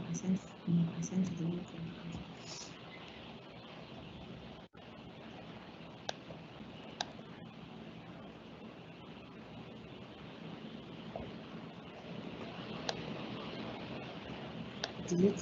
I sent to the meeting. Delete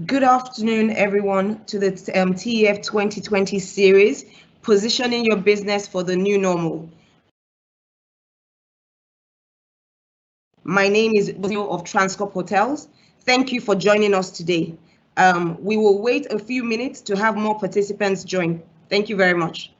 Good afternoon, everyone, to the TEF 2020 series, Positioning Your Business for the New Normal. My name is CEO of Transcorp Hotels. Thank you for joining us today. We will wait a few minutes to have more participants join. Thank you very much.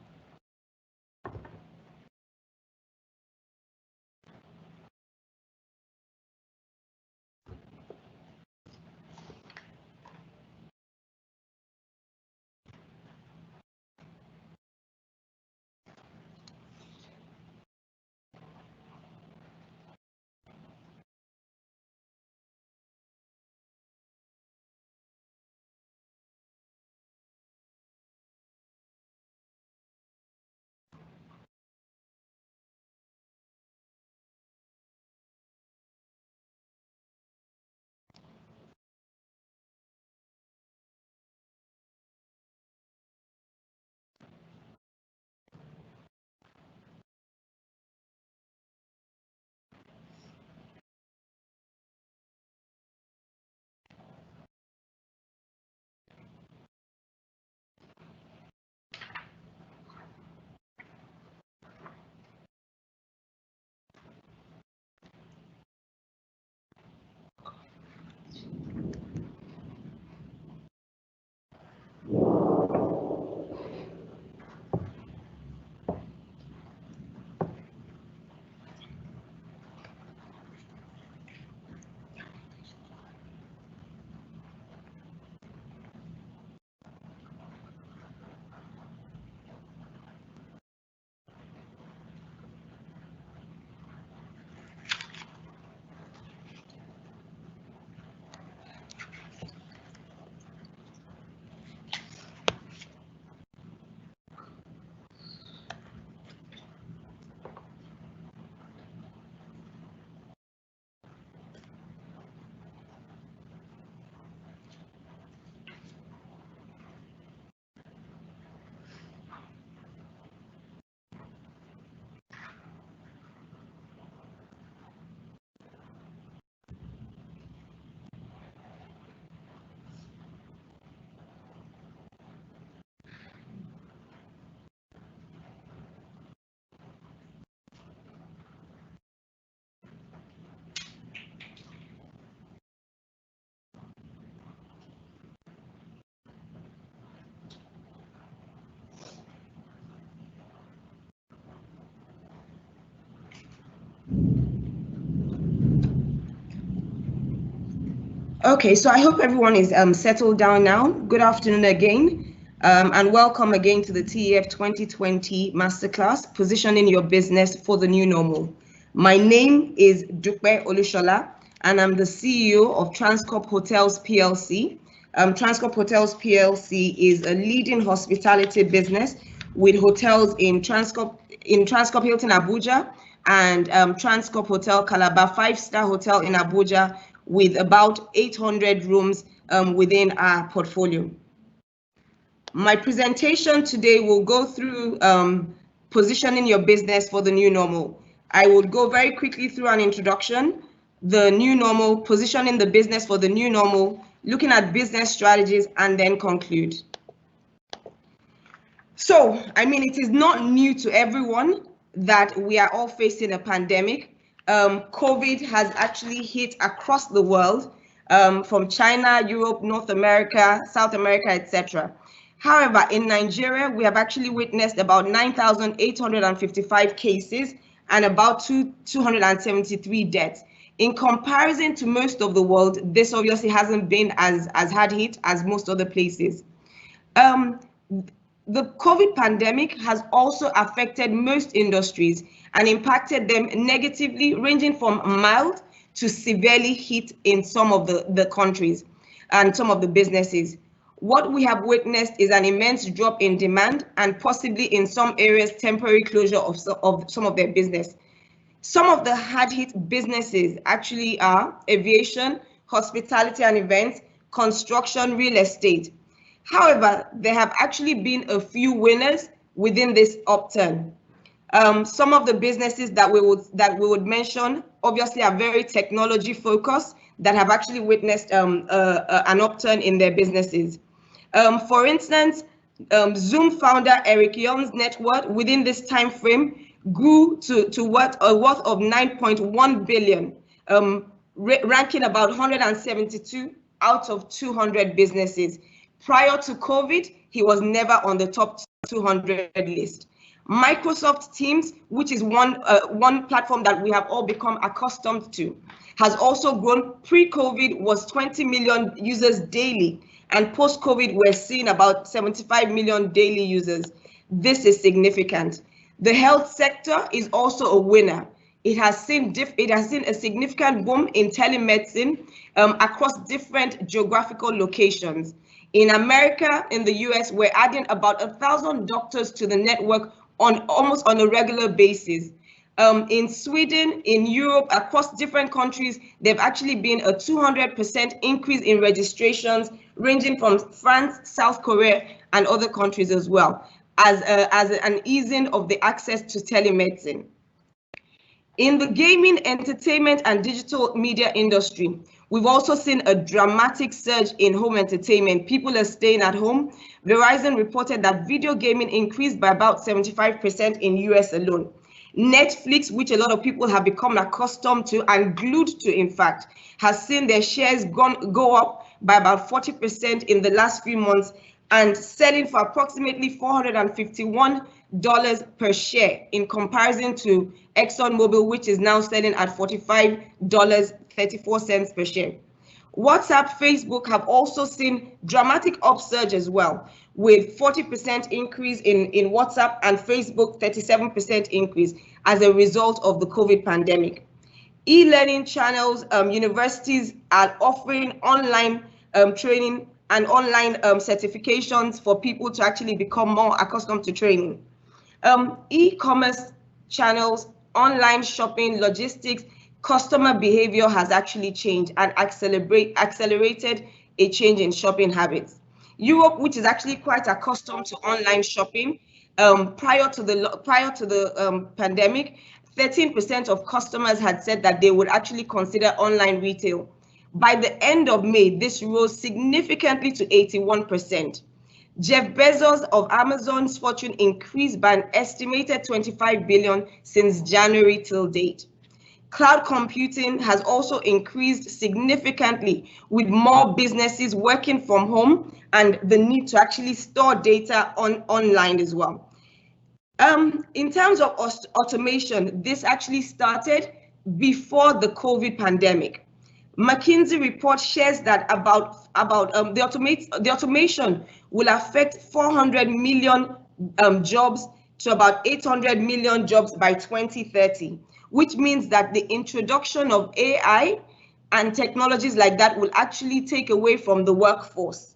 Okay, so I hope everyone is settled down now. Good afternoon again, and welcome again to the TEF 2020 Masterclass, Positioning Your Business for the New Normal. My name is Dupe Olusola, and I'm the CEO of Transcorp Hotels PLC. Transcorp Hotels PLC is a leading hospitality business with hotels in Transcorp Hilton Abuja and Transcorp Hotel Calabar, 5-star hotel in Abuja, with about 800 rooms within our portfolio. My presentation today will go through positioning your business for the new normal. I will go very quickly through an introduction, the new normal, positioning the business for the new normal, looking at business strategies, and then conclude. So, it is not new to everyone that we are all facing a pandemic. COVID has actually hit across the world, from China, Europe, North America, South America, etc. However, in Nigeria, we have actually witnessed about 9,855 cases and about 273 deaths. In comparison to most of the world, this obviously hasn't been as hard hit as most other places. The COVID pandemic has also affected most industries and impacted them negatively, ranging from mild to severely hit in some of the countries and some of the businesses. What we have witnessed is an immense drop in demand and possibly in some areas temporary closure of some of their business. Some of the hard hit businesses actually are aviation, hospitality and events, construction, real estate. However, there have actually been a few winners within this upturn. Some of the businesses that we would mention obviously are very technology focused, that have actually witnessed an upturn in their businesses. For instance, Zoom founder Eric Yuan's net worth within this time frame grew to a worth of 9.1 billion, ranking about 172 out of 200 businesses. Prior to COVID, he was never on the top 200 list. Microsoft Teams, which is one platform that we have all become accustomed to, has also grown. Pre-COVID was 20 million users daily, and post-COVID we're seeing about 75 million daily users. This is significant. The health sector is also a winner. It has seen a significant boom in telemedicine across different geographical locations. In America, in the US, we're adding about 1,000 doctors to the network almost on a regular basis. In Sweden, in Europe, across different countries, there've actually been a 200% increase in registrations, ranging from France, South Korea, and other countries as well, as an easing of the access to telemedicine. In the gaming, entertainment, and digital media industry, we've also seen a dramatic surge in home entertainment. People are staying at home. Verizon reported that video gaming increased by about 75% in US alone. Netflix, which a lot of people have become accustomed to and glued to, in fact, has seen their shares go up by about 40% in the last few months, and selling for approximately $451 per share, in comparison to ExxonMobil, which is now selling at $45.34 per share. WhatsApp, Facebook have also seen dramatic upsurge as well, with 40% increase in WhatsApp, and Facebook 37% increase as a result of the COVID pandemic. E-learning channels, universities are offering online training and online certifications for people to actually become more accustomed to training. E-commerce channels, online shopping, logistics, customer behavior has actually changed and accelerated a change in shopping habits. Europe, which is actually quite accustomed to online shopping, prior to the pandemic, 13% of customers had said that they would actually consider online retail. By the end of May, this rose significantly to 81%. Jeff Bezos of Amazon's fortune increased by an estimated 25 billion since January till date. Cloud computing has also increased significantly, with more businesses working from home and the need to actually store data online as well. In terms of automation, this actually started before the COVID pandemic. McKinsey report shares that the automation will affect 400 million jobs to about 800 million jobs by 2030, which means that the introduction of AI and technologies like that will actually take away from the workforce.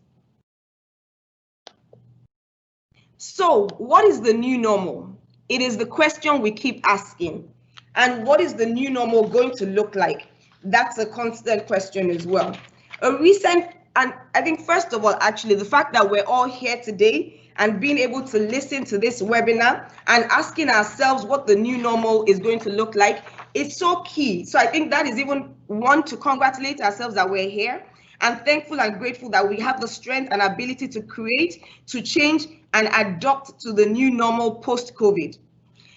So what is the new normal? It is the question we keep asking. And what is the new normal going to look like? That's a constant question as well. And I think first of all, actually, the fact that we're all here today and being able to listen to this webinar and asking ourselves what the new normal is going to look like is so key. So I think that is even one to congratulate ourselves that we're here, and thankful and grateful that we have the strength and ability to create, to change, and adapt to the new normal post-COVID.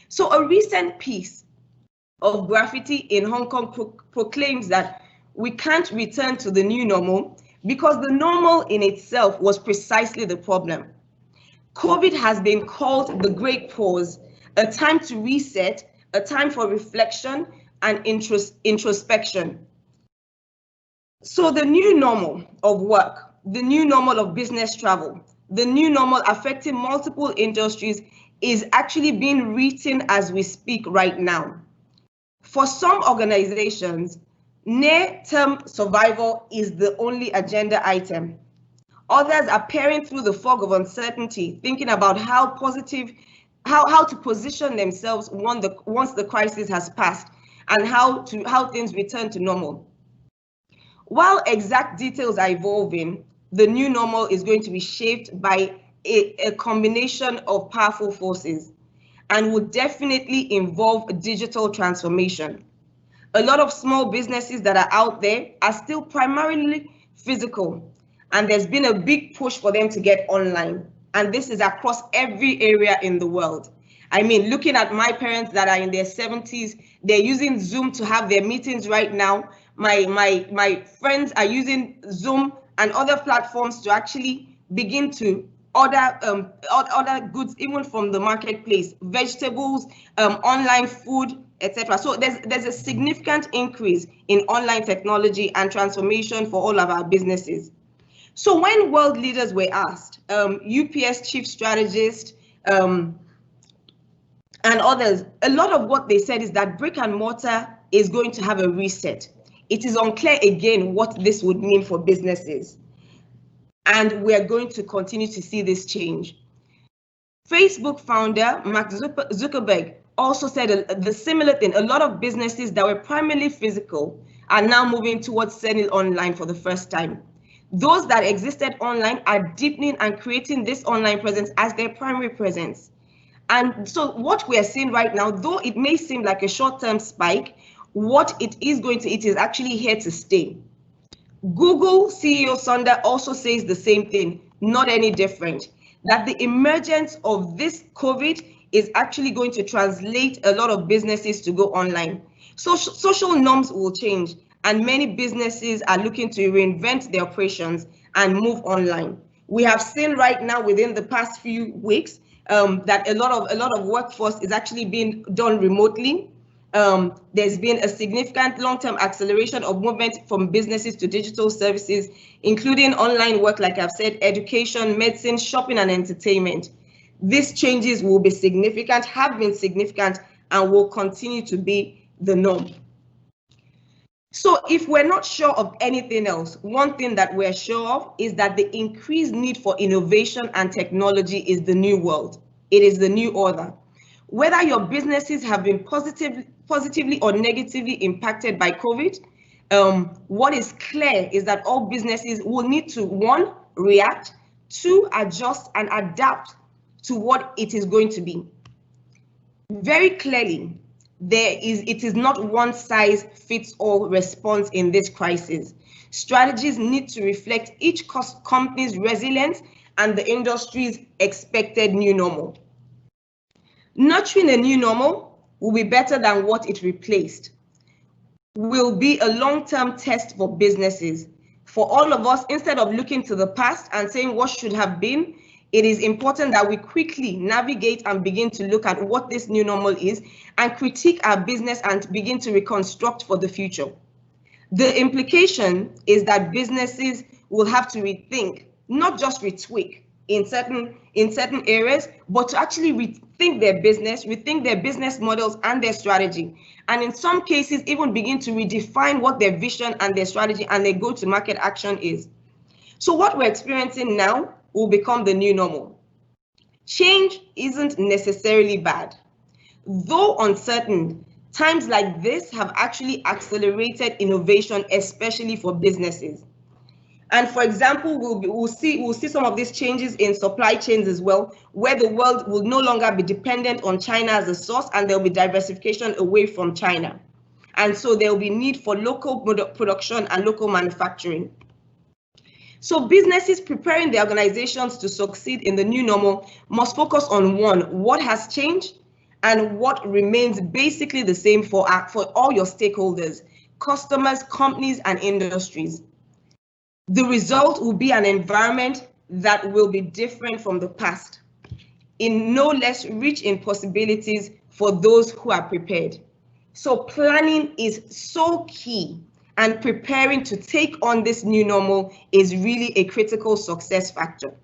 So a recent piece of graffiti in Hong Kong proclaims that we can't return to the new normal because the normal in itself was precisely the problem. COVID has been called the Great Pause, a time to reset, a time for reflection and introspection. So the new normal of work, the new normal of business travel, the new normal affecting multiple industries is actually being written as we speak right now. For some organizations, near-term survival is the only agenda item. Others are peering through the fog of uncertainty, thinking about how to position themselves once the crisis has passed, and how things return to normal. While exact details are evolving, the new normal is going to be shaped by a combination of powerful forces. and will definitely involve digital transformation. A lot of small businesses that are out there are still primarily physical, and there's been a big push for them to get online. And this is across every area in the world. I mean, looking at my parents that are in their 70s, they're using Zoom to have their meetings right now. My friends are using Zoom and other platforms to actually begin to order goods even from the marketplace, vegetables, online food, etc. So there's a significant increase in online technology and transformation for all of our businesses. So when world leaders were asked, UPS chief strategist and others, a lot of what they said is that brick and mortar is going to have a reset. It is unclear again what this would mean for businesses. And we're going to continue to see this change. Facebook founder Mark Zuckerberg also said the similar thing. A lot of businesses that were primarily physical are now moving towards selling online for the first time. Those that existed online are deepening and creating this online presence as their primary presence. And so what we are seeing right now, though it may seem like a short-term spike, what it is actually here to stay. Google CEO Sundar also says the same thing, not any different, that the emergence of this COVID is actually going to translate a lot of businesses to go online. So social norms will change, and many businesses are looking to reinvent their operations and move online. We have seen right now within the past few weeks that a lot of workforce is actually being done remotely. There's been a significant long-term acceleration of movement from businesses to digital services, including online work, like I've said, education, medicine, shopping, and entertainment. These changes will be significant, have been significant, and will continue to be the norm. So if we're not sure of anything else, one thing that we're sure of is that the increased need for innovation and technology is the new world. It is the new order. Whether your businesses have been positively or negatively impacted by COVID, what is clear is that all businesses will need to, one, react, two, adjust and adapt to what it is going to be. Very clearly, it is not one size fits all response in this crisis. Strategies need to reflect each company's resilience and the industry's expected new normal. Nurturing a new normal will be better than what it replaced. Will be a long-term test for businesses. For all of us, instead of looking to the past and saying what should have been, it is important that we quickly navigate and begin to look at what this new normal is and critique our business and begin to reconstruct for the future. The implication is that businesses will have to rethink, not just retweak in certain areas, but to actually rethink their business models and their strategy. And in some cases, even begin to redefine what their vision and their strategy and their go-to-market action is. So what we're experiencing now will become the new normal. Change isn't necessarily bad. Though uncertain, times like this have actually accelerated innovation, especially for businesses. And for example, we'll see some of these changes in supply chains as well, where the world will no longer be dependent on China as a source, and there'll be diversification away from China. And so there'll be need for local production and local manufacturing. So businesses preparing their organizations to succeed in the new normal must focus on, one, what has changed and what remains basically the same for all your stakeholders, customers, companies, and industries. The result will be an environment that will be different from the past, in no less rich in possibilities for those who are prepared. So planning is so key, and preparing to take on this new normal is really a critical success factor.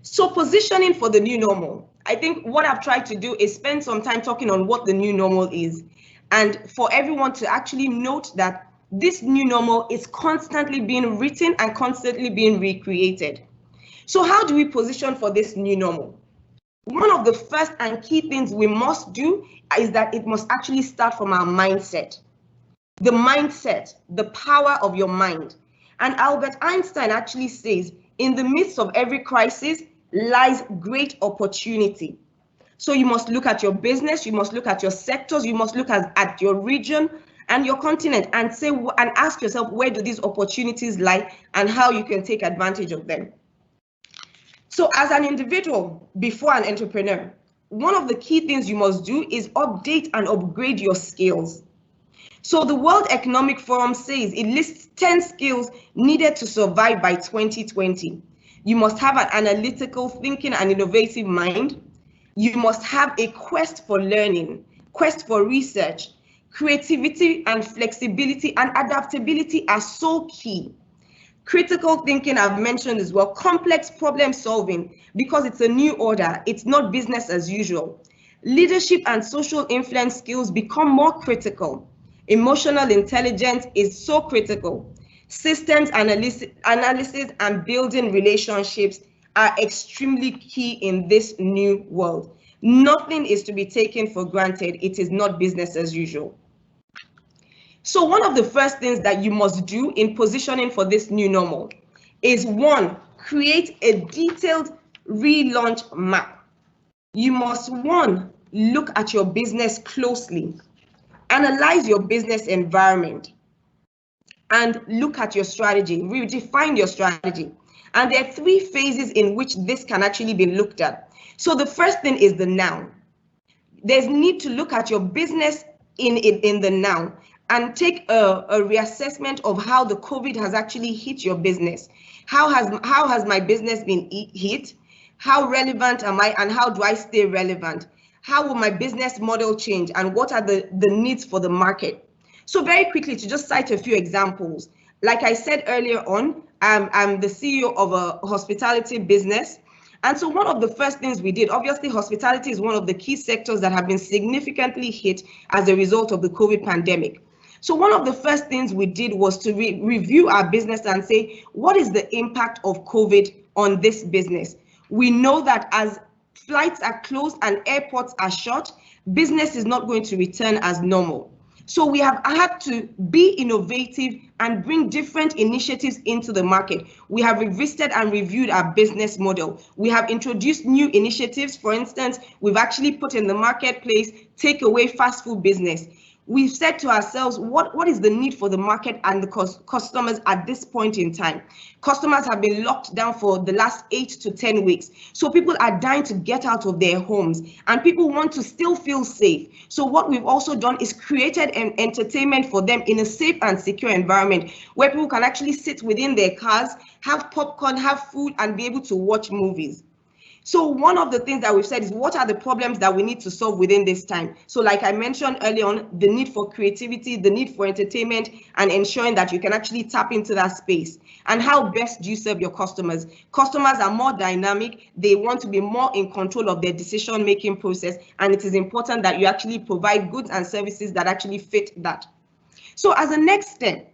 So positioning for the new normal. I think what I've tried to do is spend some time talking on what the new normal is, and for everyone to actually note that this new normal is constantly being written and constantly being recreated. So how do we position for this new normal? One of the first and key things we must do is that it must actually start from our mindset. The mindset, the power of your mind. And Albert Einstein actually says, in the midst of every crisis lies great opportunity. So you must look at your business, you must look at your sectors, you must look at your region and your continent and say and ask yourself, where do these opportunities lie and how you can take advantage of them. So as an individual, before an entrepreneur, one of the key things you must do is update and upgrade your skills. So the World Economic Forum says it lists 10 skills needed to survive by 2020. You must have an analytical thinking and innovative mind. You must have a quest for learning, quest for research. Creativity and flexibility and adaptability are so key. Critical thinking, I've mentioned as well, complex problem solving, because it's a new order, it's not business as usual. Leadership and social influence skills become more critical. Emotional intelligence is so critical. Systems analysis and building relationships are extremely key in this new world. Nothing is to be taken for granted. It is not business as usual. So one of the first things that you must do in positioning for this new normal is, one, create a detailed relaunch map. You must, one, look at your business closely, analyze your business environment, and look at your strategy, redefine your strategy. And there are 3 phases in which this can actually be looked at. So the first thing is the now. There's need to look at your business in the now and take a reassessment of how the COVID has actually hit your business. How has my business been hit? How relevant am I and how do I stay relevant? How will my business model change and what are the needs for the market? So very quickly, to just cite a few examples. Like I said earlier on, I'm the CEO of a hospitality business. And so one of the first things we did, obviously hospitality is one of the key sectors that have been significantly hit as a result of the COVID pandemic. So one of the first things we did was to review our business and say, what is the impact of COVID on this business? We know that as flights are closed and airports are shut, business is not going to return as normal. So we have had to be innovative and bring different initiatives into the market. We have revisited and reviewed our business model. We have introduced new initiatives. For instance, we've actually put in the marketplace takeaway fast food business. We've said to ourselves, what is the need for the market and the customers at this point in time? Customers have been locked down for the last 8 to 10 weeks. So people are dying to get out of their homes and people want to still feel safe. So what we've also done is created an entertainment for them in a safe and secure environment where people can actually sit within their cars, have popcorn, have food, and be able to watch movies. So one of the things that we've said is, what are the problems that we need to solve within this time? So like I mentioned earlier on, the need for creativity, the need for entertainment, and ensuring that you can actually tap into that space. And how best do you serve your customers? Customers are more dynamic. They want to be more in control of their decision-making process. And it is important that you actually provide goods and services that actually fit that. So as a next step,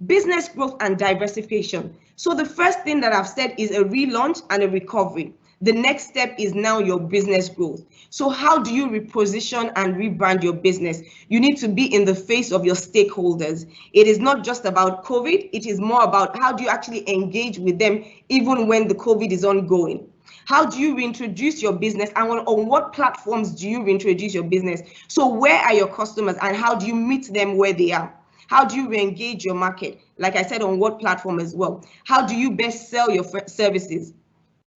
business growth and diversification. So the first thing that I've said is a relaunch and a recovery. The next step is now your business growth. So how do you reposition and rebrand your business? You need to be in the face of your stakeholders. It is not just about COVID. It is more about how do you actually engage with them even when the COVID is ongoing. How do you reintroduce your business and on what platforms do you reintroduce your business? So where are your customers and how do you meet them where they are? How do you re-engage your market? Like I said, on what platform as well? How do you best sell your services?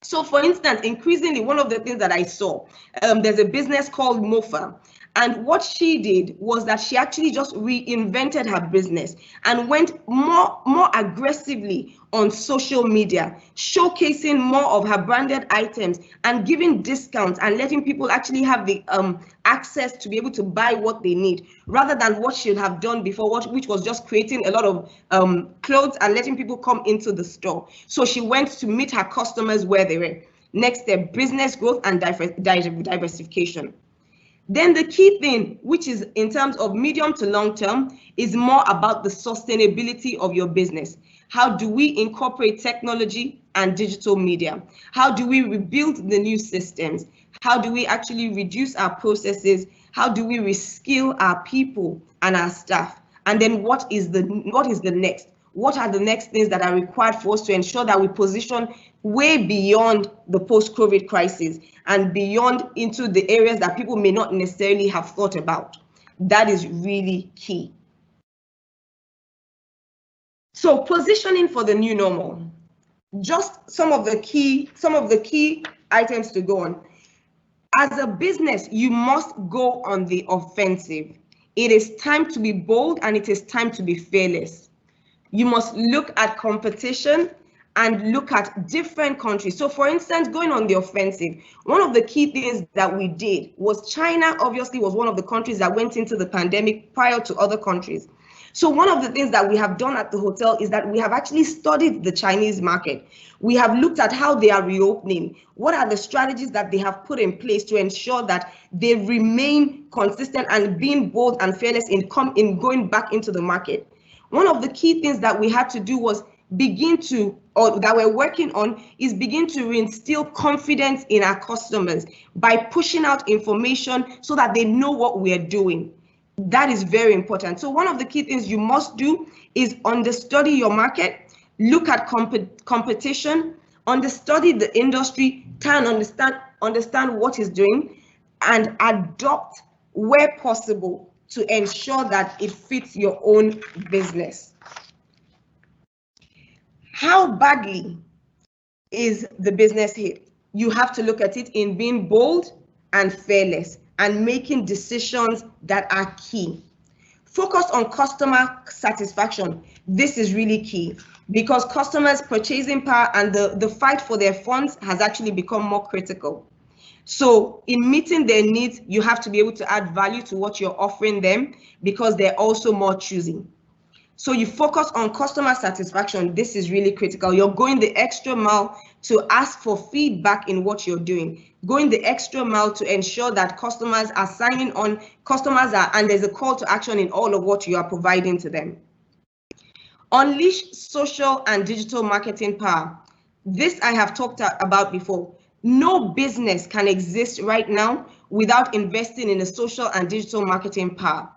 So for instance, increasingly, one of the things that I saw, there's a business called Mofa. And what she did was that she actually just reinvented her business and went more aggressively on social media, showcasing more of her branded items and giving discounts and letting people actually have the access to be able to buy what they need, rather than what she'd have done before, which was just creating a lot of clothes and letting people come into the store. So she went to meet her customers where they were. Next step, business growth and diversification. Then the key thing, which is in terms of medium to long term, is more about the sustainability of your business. How do we incorporate technology and digital media? How do we rebuild the new systems? How do we actually reduce our processes? How do we reskill our people and our staff? And then what is the next? what are the next things that are required for us to ensure that we position way beyond the post-COVID crisis and beyond into the areas that people may not necessarily have thought about. That is really key. So positioning for the new normal, just some of the key items to go on. As a business, you must go on the offensive. It is time to be bold and it is time to be fearless. You must look at competition and look at different countries. So for instance, going on the offensive, one of the key things that we did was China obviously was one of the countries that went into the pandemic prior to other countries. So one of the things that we have done at the hotel is that we have actually studied the Chinese market. We have looked at how they are reopening. What are the strategies that they have put in place to ensure that they remain consistent and being bold and fearless in going back into the market. One of the key things that we had to do was that we're working on is begin to reinstill confidence in our customers by pushing out information so that they know what we're doing. That is very important. So one of the key things you must do is understudy your market, look at competition, understudy the industry, try and understand what it's doing, and adopt where possible to ensure that it fits your own business. How badly is the business hit? You have to look at it in being bold and fearless and making decisions that are key. Focus on customer satisfaction. This is really key because customers' purchasing power and the fight for their funds has actually become more critical. So in meeting their needs, you have to be able to add value to what you're offering them because they're also more choosy. So you focus on customer satisfaction. This is really critical. You're going the extra mile to ask for feedback in what you're doing, going the extra mile to ensure that customers are signing on, and there's a call to action in all of what you are providing to them. Unleash social and digital marketing power. This I have talked about before. No business can exist right now without investing in a social and digital marketing power.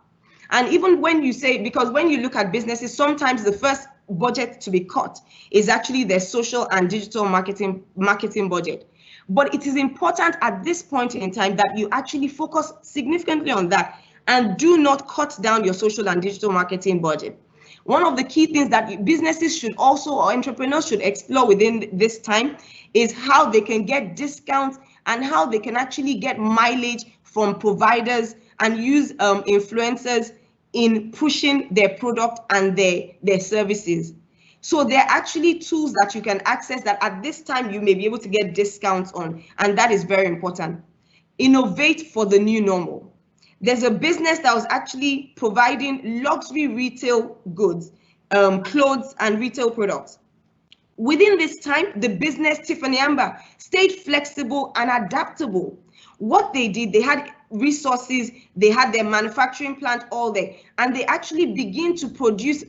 And even when you say, because when you look at businesses, sometimes the first budget to be cut is actually their social and digital marketing budget. But it is important at this point in time that you actually focus significantly on that and do not cut down your social and digital marketing budget. One of the key things that businesses should also, or entrepreneurs should explore within this time is how they can get discounts and how they can actually get mileage from providers and use influencers in pushing their product and their services. So there are actually tools that you can access that at this time you may be able to get discounts on, and that is very important. Innovate for the new normal. There's a business that was actually providing luxury retail goods, clothes and retail products. Within this time, the business, Tiffany Amber, stayed flexible and adaptable. What they did, they had resources, they had their manufacturing plant all there, and they actually begin to produce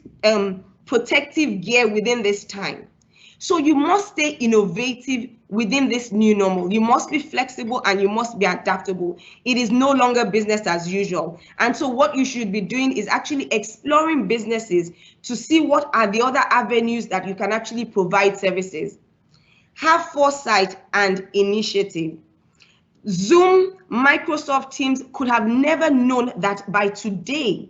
protective gear within this time. So you must stay innovative within this new normal. You must be flexible and you must be adaptable. It is no longer business as usual. And so what you should be doing is actually exploring businesses to see what are the other avenues that you can actually provide services. Have foresight and initiative. Zoom, Microsoft Teams could have never known that by today,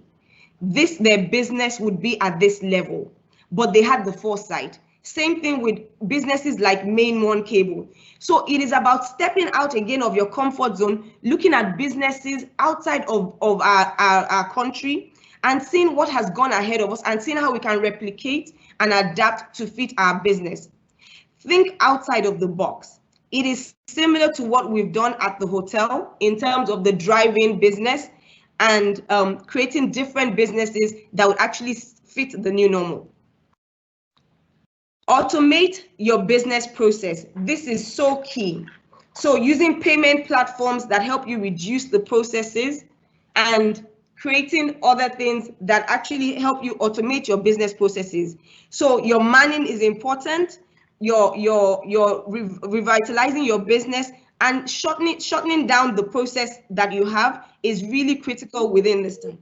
their business would be at this level, but they had the foresight. Same thing with businesses like Main One Cable. So it is about stepping out again of your comfort zone, looking at businesses outside of our country and seeing what has gone ahead of us and seeing how we can replicate and adapt to fit our business. Think outside of the box. It is similar to what we've done at the hotel in terms of the drive-in business and creating different businesses that would actually fit the new normal. Automate your business process. This is so key. So using payment platforms that help you reduce the processes and creating other things that actually help you automate your business processes. So your manning is important. You're revitalizing your business and shortening down the process that you have is really critical within this time.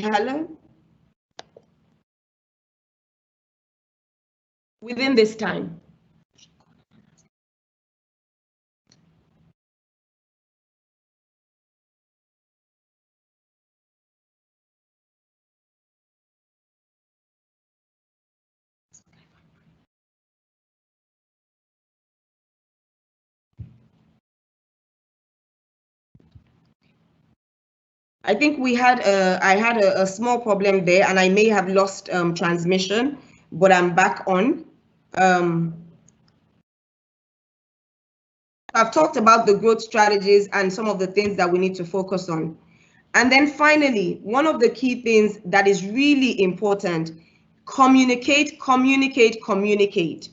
Hello? Within this time. I think I had a small problem there, and I may have lost transmission, but I'm back on. I've talked about the growth strategies and some of the things that we need to focus on. And then finally, one of the key things that is really important, communicate, communicate, communicate.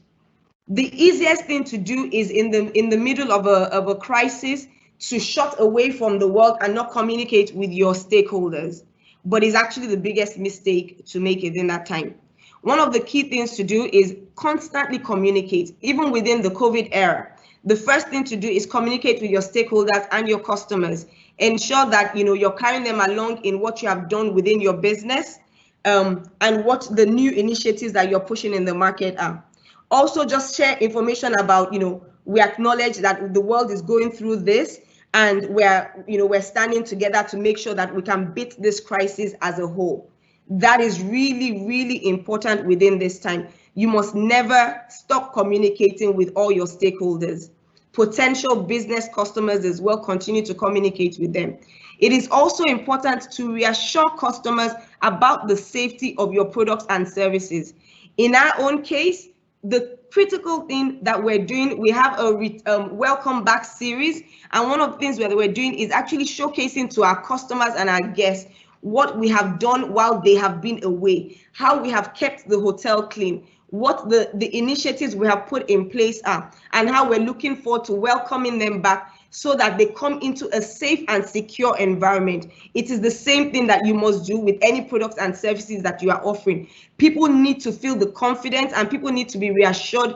The easiest thing to do is in the middle of a crisis to shut away from the world and not communicate with your stakeholders. But it's actually the biggest mistake to make it in that time. One of the key things to do is constantly communicate, even within the COVID era. The first thing to do is communicate with your stakeholders and your customers. Ensure that you're carrying them along in what you have done within your business, and what the new initiatives that you're pushing in the market are. Also, just share information about, we acknowledge that the world is going through this, and we're standing together to make sure that we can beat this crisis as a whole. That is really, really important within this time. You must never stop communicating with all your stakeholders. Potential business customers as well, continue to communicate with them. It is also important to reassure customers about the safety of your products and services. In our own case, the critical thing that we're doing, we have a welcome back series, and one of the things that we're doing is actually showcasing to our customers and our guests what we have done while they have been away, how we have kept the hotel clean, what the initiatives we have put in place are, and how we're looking forward to welcoming them back so that they come into a safe and secure environment. It is the same thing that you must do with any products and services that you are offering. People need to feel the confidence, and people need to be reassured.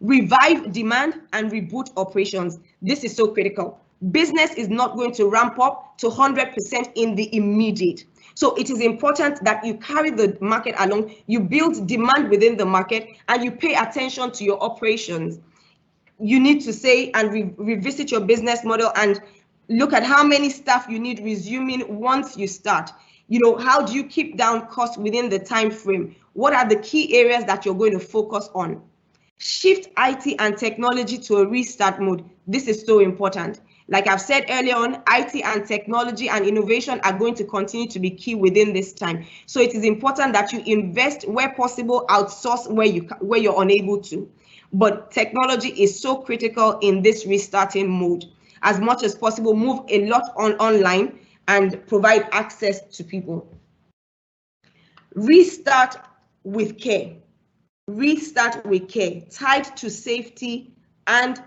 Revive demand and reboot operations. This is so critical. Business is not going to ramp up to 100% in the immediate. So it is important that you carry the market along, you build demand within the market, and you pay attention to your operations. You need to say and revisit your business model and look at how many staff you need resuming once you start. How do you keep down costs within the time frame? What are the key areas that you're going to focus on? Shift IT and technology to a restart mode. This is so important. Like I've said earlier on, IT and technology and innovation are going to continue to be key within this time. So it is important that you invest where possible, outsource where you're unable to. But technology is so critical in this restarting mode. As much as possible, move a lot online and provide access to people. Restart with care. Restart with care, tied to safety and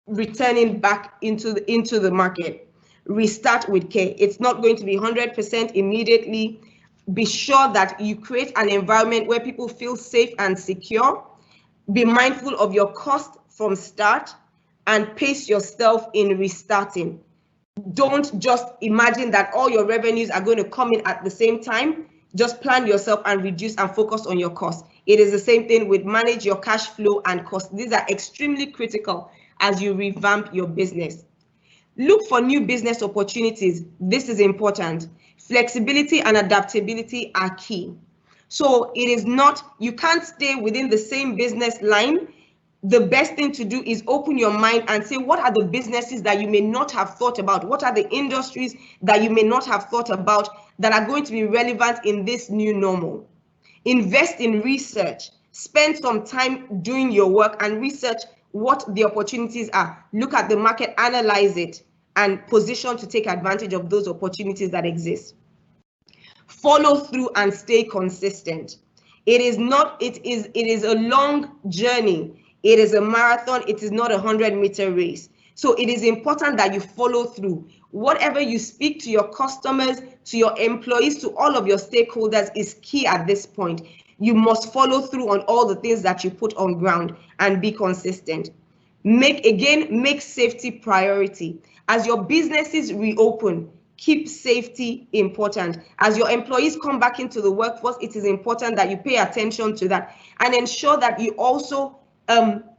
returning back into the market. Restart with care. It's not going to be 100% immediately. Be sure that you create an environment where people feel safe and secure. Be mindful of your cost from start and pace yourself in restarting. Don't just imagine that all your revenues are going to come in at the same time. Just plan yourself and reduce and focus on your costs. It is the same thing with manage your cash flow and costs. These are extremely critical as you revamp your business. Look for new business opportunities. This is important. Flexibility and adaptability are key. So it is not, you can't stay within the same business line. The best thing to do is open your mind and say, what are the businesses that you may not have thought about? What are the industries that you may not have thought about that are going to be relevant in this new normal? Invest in research. Spend some time doing your work and research what the opportunities are. Look at the market, analyze it, and position to take advantage of those opportunities that exist. Follow through and stay consistent. It is a long journey. It is a marathon. It is not a 100-meter race. So it is important that you follow through. Whatever you speak to your customers, to your employees, to all of your stakeholders is key at this point. You must follow through on all the things that you put on ground and be consistent. Make safety priority. As your businesses reopen, keep safety important. As your employees come back into the workforce, it is important that you pay attention to that and ensure that you also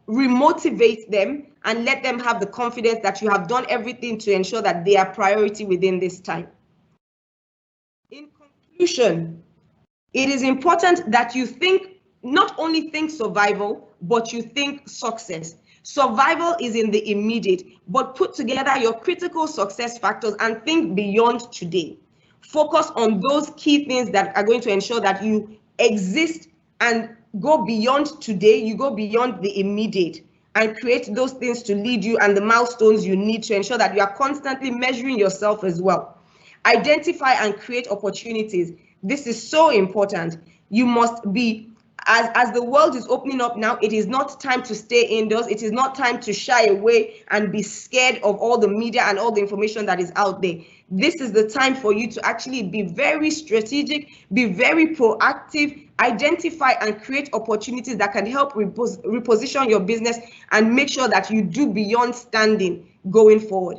remotivate them and let them have the confidence that you have done everything to ensure that they are priority within this time. In conclusion, it is important that you not only think survival, but you think success. Survival is in the immediate, but put together your critical success factors and think beyond today. Focus on those key things that are going to ensure that you exist and go beyond today, you go beyond the immediate and create those things to lead you and the milestones you need to ensure that you are constantly measuring yourself as well. Identify and create opportunities. This is so important. You must be, as the world is opening up now, it is not time to stay indoors. It is not time to shy away and be scared of all the media and all the information that is out there. This is the time for you to actually be very strategic, be very proactive, identify and create opportunities that can help reposition your business and make sure that you do beyond standing going forward.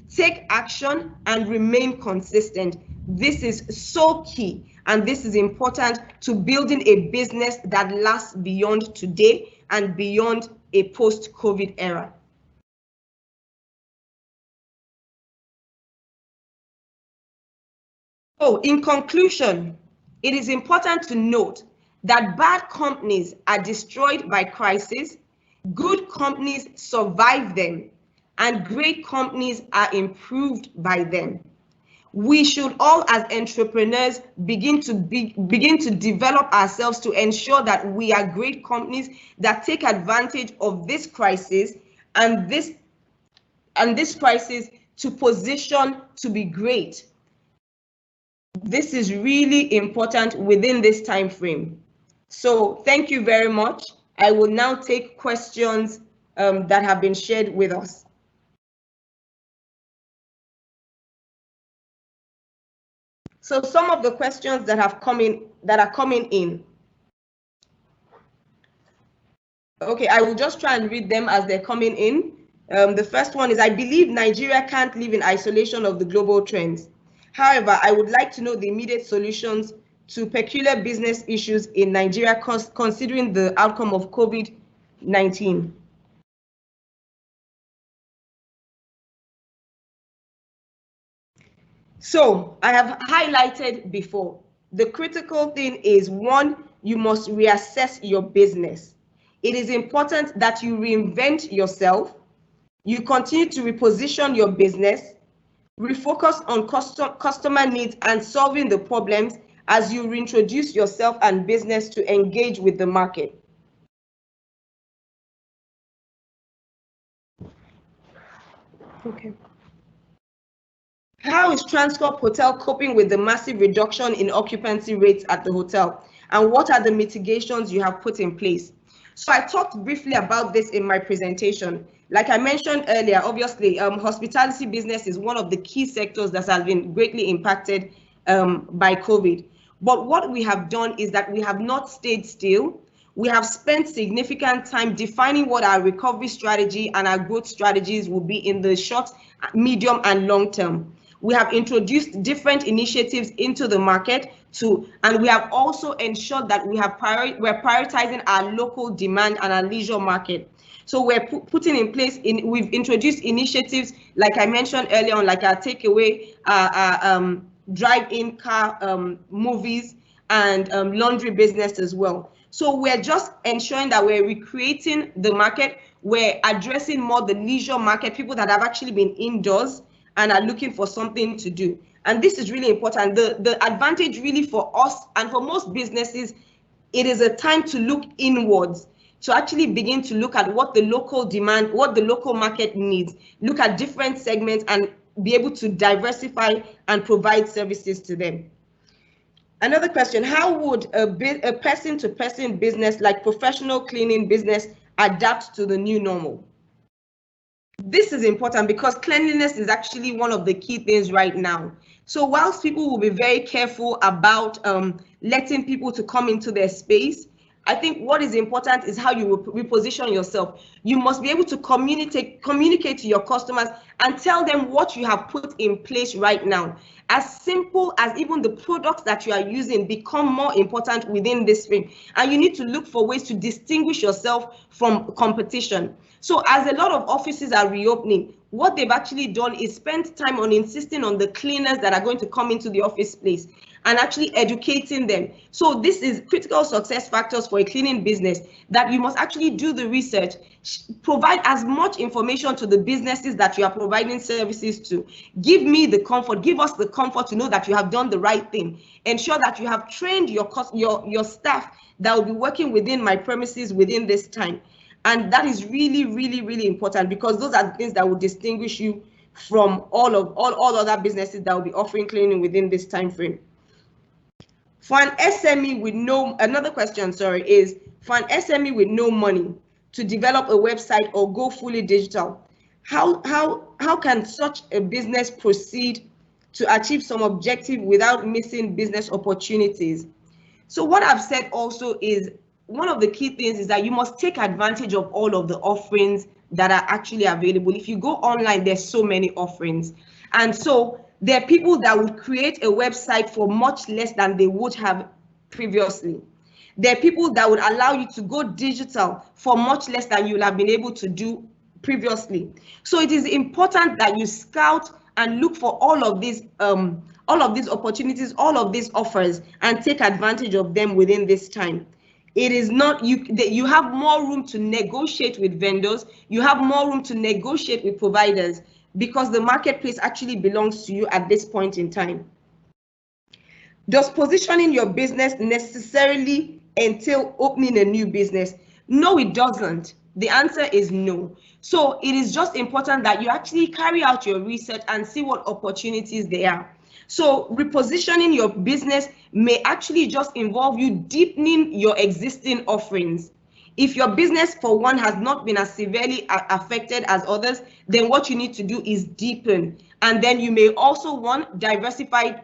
Take action and remain consistent. This is so key, and this is important to building a business that lasts beyond today and beyond a post-COVID era. So, in conclusion, it is important to note that bad companies are destroyed by crisis, good companies survive them, and great companies are improved by them. We should all, as entrepreneurs, begin to develop ourselves to ensure that we are great companies that take advantage of this crisis and this crisis to position to be great. This is really important within this time frame. So thank you very much. I will now take questions that have been shared with us. So some of the questions that are coming in. Okay, I will just try and read them as they're coming in. The first one is, I believe Nigeria can't live in isolation of the global trends. However, I would like to know the immediate solutions to peculiar business issues in Nigeria considering the outcome of COVID-19. So I have highlighted before, the critical thing is, one, you must reassess your business. It is important that you reinvent yourself, you continue to reposition your business, refocus on customer needs and solving the problems as you reintroduce yourself and business to engage with the market. Okay. How is Transcorp Hotel coping with the massive reduction in occupancy rates at the hotel? And what are the mitigations you have put in place? So I talked briefly about this in my presentation. Like I mentioned earlier, obviously, hospitality business is one of the key sectors that has been greatly impacted by COVID. But what we have done is that we have not stayed still. We have spent significant time defining what our recovery strategy and our growth strategies will be in the short, medium, and long term. We have introduced different initiatives into the market and we have also ensured that we're prioritizing our local demand and our leisure market. So we're putting in place, we've introduced initiatives, like I mentioned earlier on, like our takeaway, drive-in car movies, and laundry business as well. So we're just ensuring that we're recreating the market. We're addressing more the leisure market, people that have actually been indoors and are looking for something to do. And this is really important. The advantage really for us and for most businesses, it is a time to look inwards, to actually begin to look at what the local demand, what the local market needs, look at different segments and be able to diversify and provide services to them. Another question, how would a person-to-person business like professional cleaning business adapt to the new normal? This is important because cleanliness is actually one of the key things right now. So whilst people will be very careful about letting people to come into their space, I think what is important is how you reposition yourself. You must be able to communicate to your customers and tell them what you have put in place right now. As simple as even the products that you are using become more important within this thing. And you need to look for ways to distinguish yourself from competition. So as a lot of offices are reopening, what they've actually done is spend time on insisting on the cleaners that are going to come into the office place and actually educating them. So this is critical success factors for a cleaning business, that you must actually do the research, provide as much information to the businesses that you are providing services to. Give me the comfort, give us the comfort to know that you have done the right thing. Ensure that you have trained your staff that will be working within my premises within this time. And that is really, really, really important, because those are the things that will distinguish you from all other businesses that will be offering cleaning within this time frame. For an SME with another question, is for an SME with no money to develop a website or go fully digital, how can such a business proceed to achieve some objective without missing business opportunities? So what I've said also is, one of the key things is that you must take advantage of all of the offerings that are actually available. If you go online, there's so many offerings. And so there are people that would create a website for much less than they would have previously. There are people that would allow you to go digital for much less than you would have been able to do previously. So it is important that you scout and look for all of these opportunities, all of these offers, and take advantage of them within this time. It is not you have more room to negotiate with vendors, you have more room to negotiate with providers, because the marketplace actually belongs to you at this point in time. Does positioning your business necessarily entail opening a new business? No, it doesn't. The answer is no. So it is just important that you actually carry out your research and see what opportunities there are. So repositioning your business may actually just involve you deepening your existing offerings. If your business, for one, has not been as severely affected as others, then what you need to do is deepen. And then you may also want diversify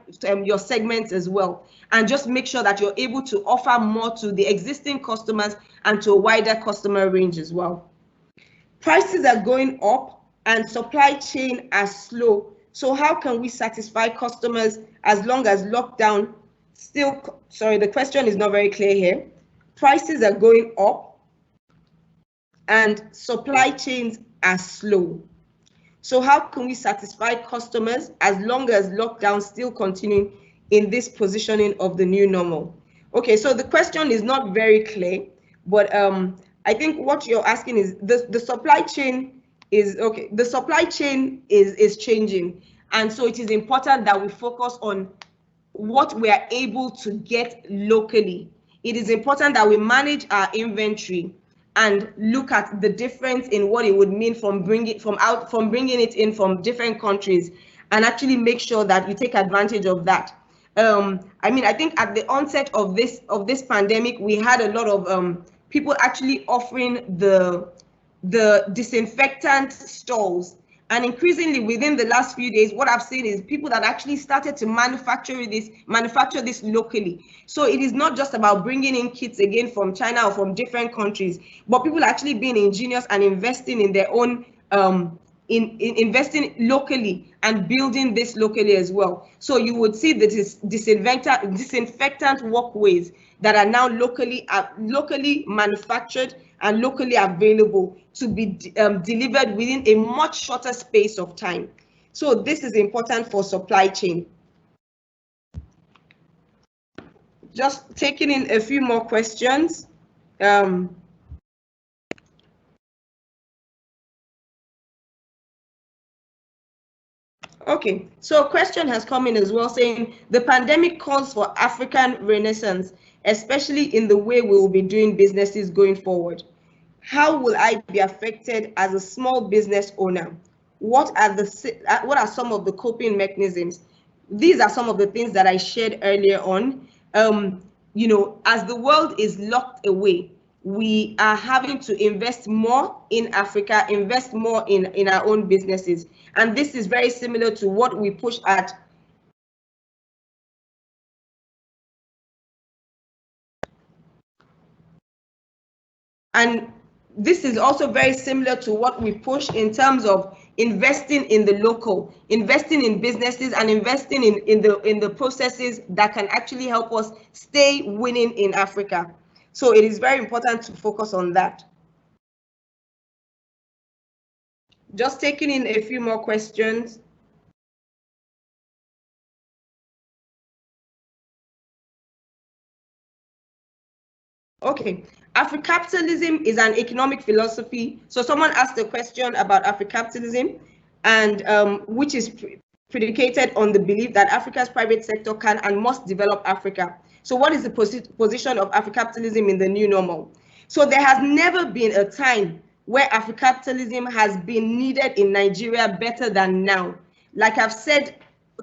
your segments as well, and just make sure that you're able to offer more to the existing customers and to a wider customer range as well. Prices are going up and supply chain are slow. So how can we satisfy customers as long as lockdown still, sorry, the question is not very clear here. Prices are going up and supply chains are slow. So how can we satisfy customers as long as lockdown still continuing in this positioning of the new normal? Okay, so the question is not very clear, but I think what you're asking is the supply chain is okay. The supply chain is changing, and so it is important that we focus on what we are able to get locally. It is important that we manage our inventory and look at the difference in what it would mean from bringing it in from different countries, and actually make sure that you take advantage of that. I mean, I think at the onset of this pandemic, we had a lot of people actually offering the disinfectant stalls. And increasingly within the last few days, what I've seen is people that actually started to manufacture this locally. So it is not just about bringing in kits again from China or from different countries, but people actually being ingenious and investing in their own, investing locally and building this locally as well. So you would see that disinfectant walkways that are now locally manufactured and locally available to be delivered within a much shorter space of time. So this is important for supply chain. Just taking in a few more questions. Okay, so a question has come in as well saying the pandemic calls for African renaissance, especially in the way we will be doing businesses going forward. How will I be affected as a small business owner? What are some of the coping mechanisms? These are some of the things that I shared earlier on. You know, as the world is locked away, we are having to invest more in Africa, invest more in our own businesses. And this is very similar to what we push at. And this is also very similar to what we push in terms of investing in the local, investing in businesses, and investing in the processes that can actually help us stay winning in Africa. So it is very important to focus on that. Just taking in a few more questions. Okay, Africapitalism is an economic philosophy. So someone asked a question about Africapitalism, and which is predicated on the belief that Africa's private sector can and must develop Africa. So what is the position of Africapitalism in the new normal? So there has never been a time where Africapitalism has been needed in Nigeria better than now. Like I've said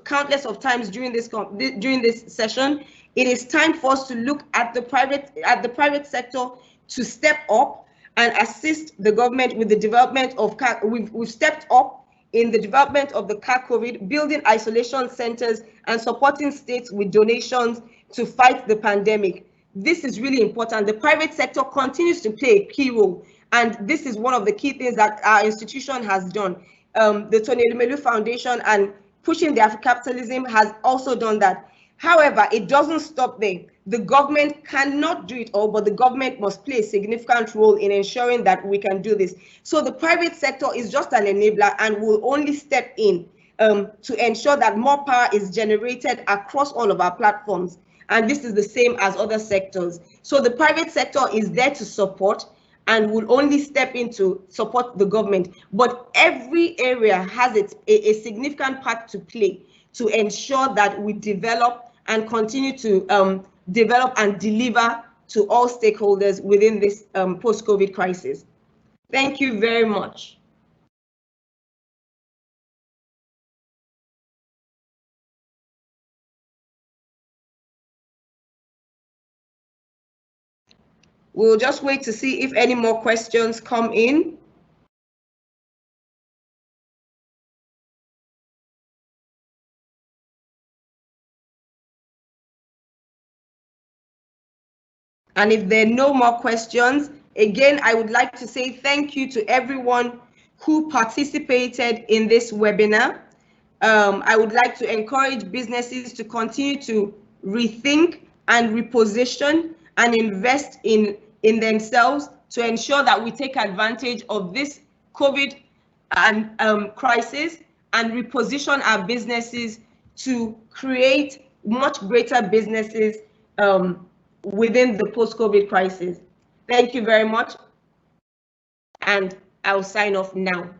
countless of times during this session, it is time for us to look at the private sector to step up and assist the government with the development of we've stepped up in the development of the COVID, building isolation centers and supporting states with donations to fight the pandemic. This is really important. The private sector continues to play a key role, and this is one of the key things that our institution has done. The Tony Elumelu Foundation and pushing the Africapitalism has also done that. However, it doesn't stop there. The government cannot do it all, but the government must play a significant role in ensuring that we can do this. So the private sector is just an enabler and will only step in to ensure that more power is generated across all of our platforms. And this is the same as other sectors. So the private sector is there to support and will only step in to support the government. But every area has a significant part to play to ensure that we develop and continue to develop and deliver to all stakeholders within this post-COVID crisis. Thank you very much. We'll just wait to see if any more questions come in. And if there are no more questions, again, I would like to say thank you to everyone who participated in this webinar. I would like to encourage businesses to continue to rethink and reposition and invest in themselves to ensure that we take advantage of this COVID and crisis and reposition our businesses to create much greater businesses within the post-COVID crisis. Thank you very much, and I'll sign off now.